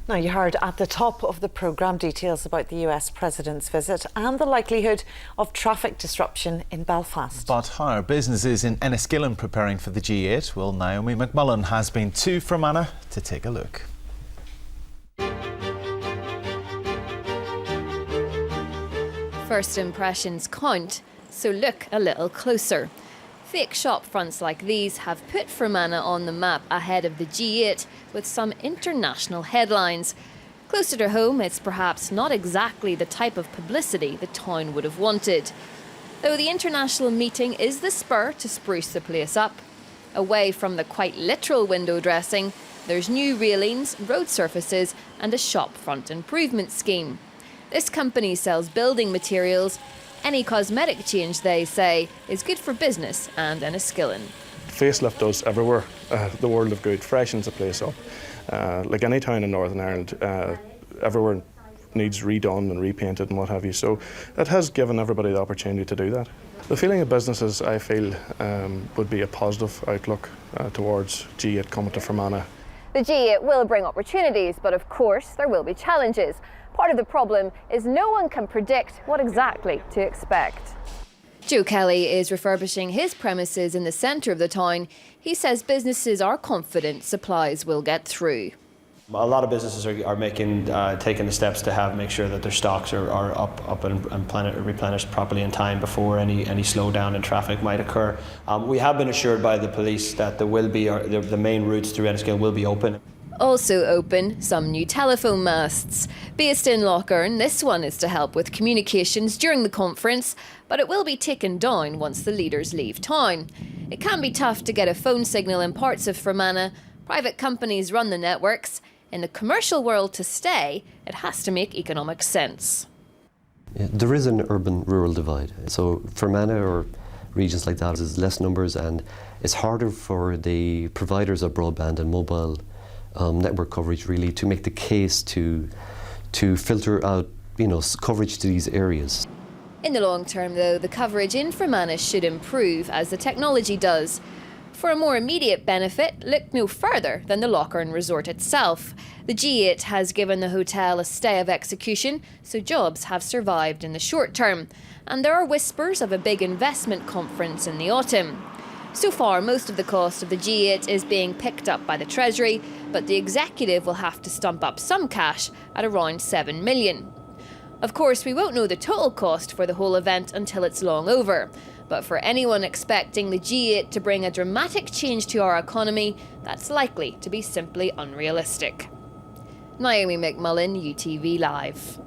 Now, you heard at the top of the programme details about the US President's visit and the likelihood of traffic disruption in Belfast. But how are businesses in Enniskillen preparing for the G8? Well, Naomi McMullen has been to Fermanagh to take a look. First impressions count, so look a little closer. Fake shop fronts like these have put Fermanagh on the map ahead of the G8 with some international headlines. Closer to home, it's perhaps not exactly the type of publicity the town would have wanted. Though the international meeting is the spur to spruce the place up. Away from the quite literal window dressing, there's new railings, road surfaces and a shop front improvement scheme. This company sells building materials. Any cosmetic change, they say, is good for business and Enniskillen. Facelift does everywhere. The world of good freshens the place up. Like any town in Northern Ireland, everywhere needs redone and repainted and what have you. So it has given everybody the opportunity to do that. The feeling of businesses, I feel, would be a positive outlook towards G8 coming to Fermanagh. The G8 will bring opportunities, but of course there will be challenges. Part of the problem is no one can predict what exactly to expect. Joe Kelly is refurbishing his premises in the centre of the town. He says businesses are confident supplies will get through. A lot of businesses are taking the steps to make sure that their stocks are up and replenished properly in time before any slowdown in traffic might occur. We have been assured by the police that there will be the main routes through Enniskillen will be open. Also open, some new telephone masts. Based in Curran, this one is to help with communications during the conference, but it will be taken down once the leaders leave town. It can be tough to get a phone signal in parts of Fermanagh. Private companies run the networks. In the commercial world to stay, it has to make economic sense. Yeah, there is an urban-rural divide. So Fermanagh or regions like that is less numbers, and it's harder for the providers of broadband and mobile network coverage really to make the case to filter out coverage to these areas. In the long term though, the coverage in Fermanagh should improve as the technology does. For a more immediate benefit, look no further than the Curran resort itself. The G8 has given the hotel a stay of execution, so jobs have survived in the short term. And there are whispers of a big investment conference in the autumn. So far, most of the cost of the G8 is being picked up by the Treasury, but the executive will have to stump up some cash at around 7 million. Of course, we won't know the total cost for the whole event until it's long over. But for anyone expecting the G8 to bring a dramatic change to our economy, that's likely to be simply unrealistic. Naomi McMullen, UTV Live.